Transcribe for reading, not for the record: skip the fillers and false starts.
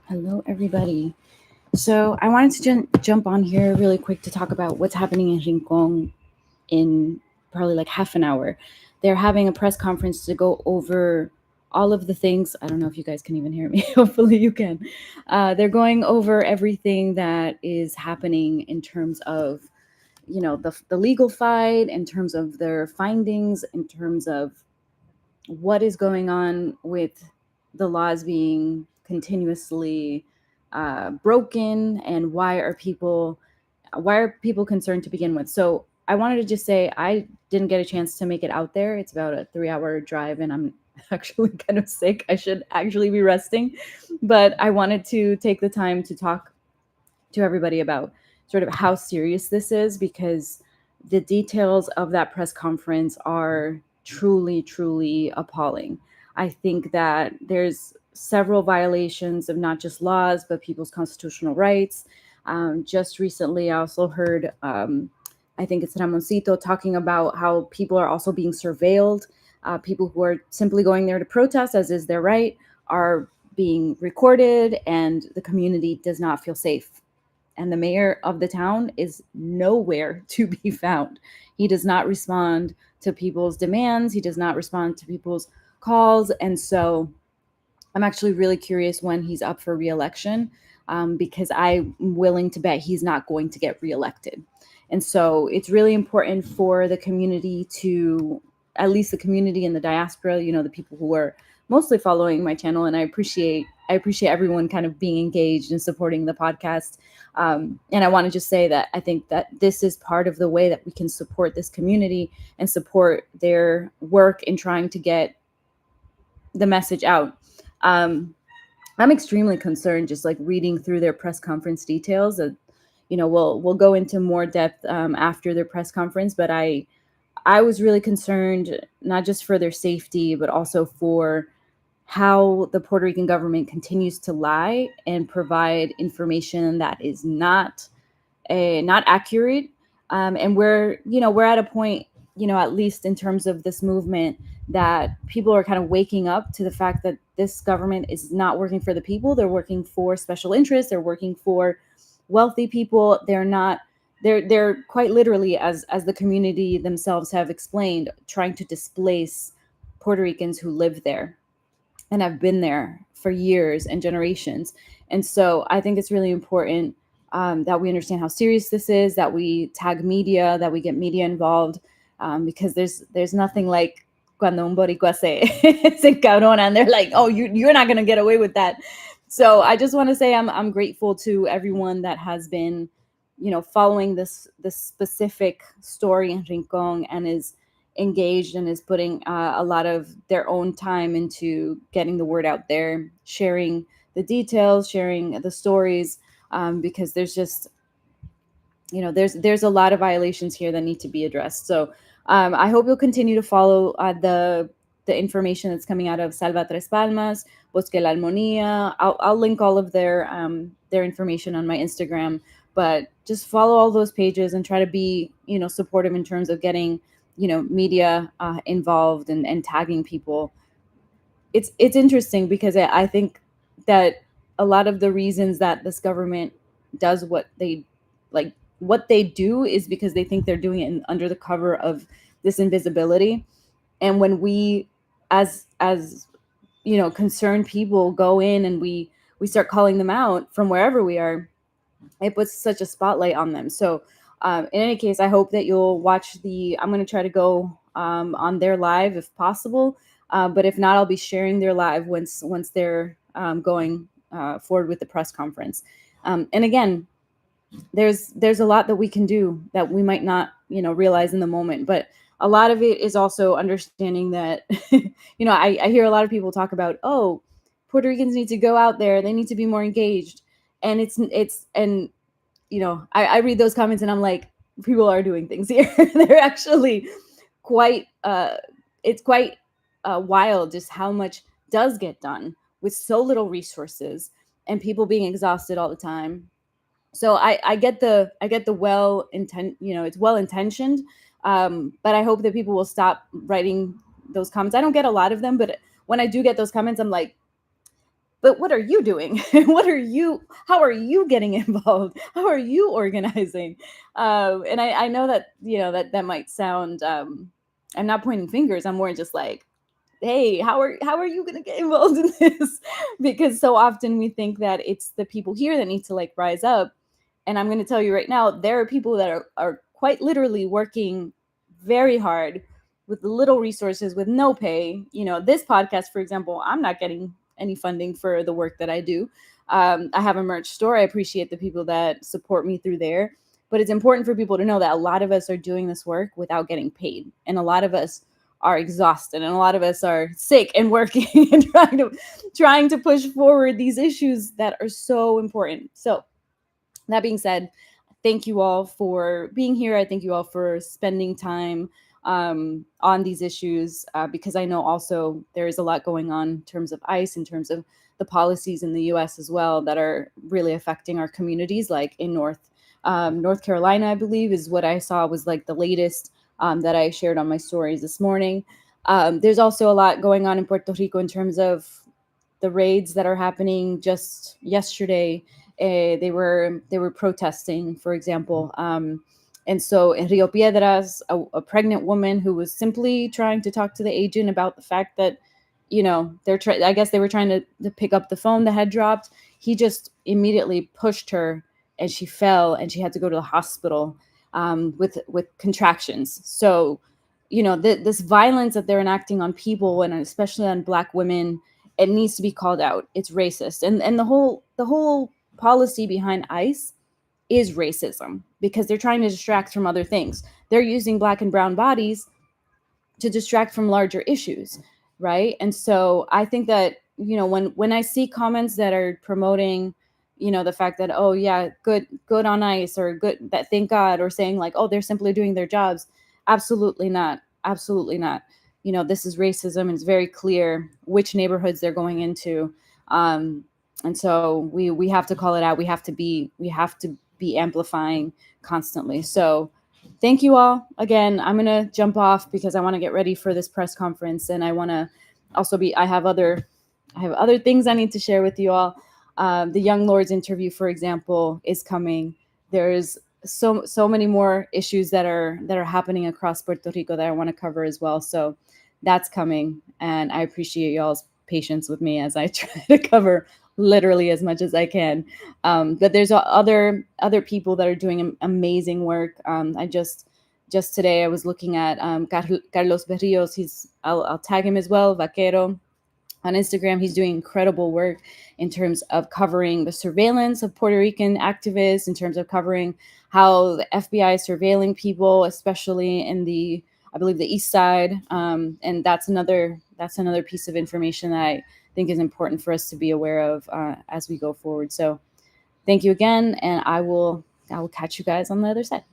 Hello, everybody. So I wanted to jump on here really quick to talk about what's happening in Rincon in probably like half an hour. They're having a press conference to go over all of the things. I don't know if you guys can even hear me. Hopefully, you can. They're going over everything that is happening in terms of the legal fight, in terms of their findings, in terms of what is going on with the laws being continuously broken, and why are people concerned to begin with. So I wanted to just say I didn't get a chance to make it out there. It's about a 3 hour drive, and I'm actually kind of sick. I should actually be resting, but I wanted to take the time to talk to everybody about sort of how serious this is, because the details of that press conference are truly, truly appalling. I think that there's several violations of not just laws, but people's constitutional rights. Just recently, I also heard, I think it's Ramoncito, talking about how people are also being surveilled. People who are simply going there to protest, as is their right, are being recorded, and the community does not feel safe, and the mayor of the town is nowhere to be found. He does not respond to people's demands, he does not respond to people's calls. And so I'm actually really curious when he's up for reelection, because I'm willing to bet he's not going to get reelected. And so it's really important for the community to, at least the community in the diaspora, the people who are mostly following my channel, and I appreciate everyone kind of being engaged and supporting the podcast. And I want to just say that I think that this is part of the way that we can support this community and support their work in trying to get the message out. Um, I'm extremely concerned just like reading through their press conference details. We'll go into more depth after their press conference, but I was really concerned, not just for their safety, but also for how the Puerto Rican government continues to lie and provide information that is not accurate. And we're at a point, at least in terms of this movement, that people are kind of waking up to the fact that this government is not working for the people. They're working for special interests. They're working for wealthy people. They're quite literally, as the community themselves have explained, trying to displace Puerto Ricans who live there and have been there for years and generations. And so I think it's really important, that we understand how serious this is, that we tag media, that we get media involved, because there's nothing like cuando un boricua se cabrona, and they're like, oh, you're not going to get away with that. So I just want to say I'm grateful to everyone that has been, following this specific story in Rincon, and is engaged and is putting a lot of their own time into getting the word out there, sharing the details, sharing the stories, because there's just, there's a lot of violations here that need to be addressed. So I hope you'll continue to follow the information that's coming out of Salva Tres Palmas, Bosque La Armonía. I'll link all of their information on my Instagram, but just follow all those pages and try to be, supportive in terms of getting, media involved, and tagging people. It's interesting because I think that a lot of the reasons that this government does what they do is because they think they're doing it under the cover of this invisibility. And when we, as concerned people, go in and we start calling them out from wherever we are, it puts such a spotlight on them. So in any case, I hope that you'll watch I'm going to try to go on their live if possible, but if not, I'll be sharing their live once they're going forward with the press conference. And again, there's a lot that we can do that we might not realize in the moment, but a lot of it is also understanding that I hear a lot of people talk about, oh, Puerto Ricans need to go out there, they need to be more engaged. And and I read those comments and I'm like, people are doing things here. They're actually quite it's quite wild just how much does get done with so little resources, and people being exhausted all the time. So I get the it's well intentioned, but I hope that people will stop writing those comments. I don't get a lot of them, but when I do get those comments, I'm like, but what are you doing? How are you getting involved? How are you organizing? And I know that, that might sound, I'm not pointing fingers. I'm more just like, hey, how are you going to get involved in this? Because so often we think that it's the people here that need to like rise up. And I'm going to tell you right now, there are people that are quite literally working very hard with little resources, with no pay. This podcast, for example, I'm not getting any funding for the work that I do. I have a merch store. I appreciate the people that support me through there. But it's important for people to know that a lot of us are doing this work without getting paid. And a lot of us are exhausted, and a lot of us are sick and working and trying to push forward these issues that are so important. So that being said, thank you all for being here. I thank you all for spending time on these issues, because I know also there is a lot going on in terms of ICE, in terms of the policies in the U.S. as well that are really affecting our communities. Like in North Carolina, I believe, is what I saw was like the latest that I shared on my stories this morning. There's also a lot going on in Puerto Rico in terms of the raids that are happening. Just yesterday, they were protesting, for example. And so in Rio Piedras, a pregnant woman who was simply trying to talk to the agent about the fact that, I guess they were trying to pick up the phone that had dropped. He just immediately pushed her, and she fell, and she had to go to the hospital with contractions. So, this violence that they're enacting on people, and especially on Black women, it needs to be called out. It's racist, and the whole policy behind ICE is racism, because they're trying to distract from other things. They're using Black and brown bodies to distract from larger issues, right? And so I think that, when I see comments that are promoting, the fact that, oh yeah, good on ICE, or good, that thank God, or saying like, oh, they're simply doing their jobs, absolutely not, absolutely not. This is racism, and it's very clear which neighborhoods they're going into. And so we have to call it out. We have to be amplifying constantly. So thank you all again. I'm going to jump off because I want to get ready for this press conference, and I want to also I have other things I need to share with you all. The Young Lords interview, for example, is coming. There's so many more issues that are happening across Puerto Rico that I want to cover as well. So that's coming, and I appreciate y'all's patience with me as I try to cover literally as much as I can. But there's other people that are doing amazing work. I just today I was looking at Carlos Berrios. I'll tag him as well, Vaquero, on Instagram. He's doing incredible work in terms of covering the surveillance of Puerto Rican activists, in terms of covering how the FBI is surveilling people, especially in I believe the East Side. And that's another piece of information that I think is important for us to be aware of as we go forward. So thank you again, and I will catch you guys on the other side.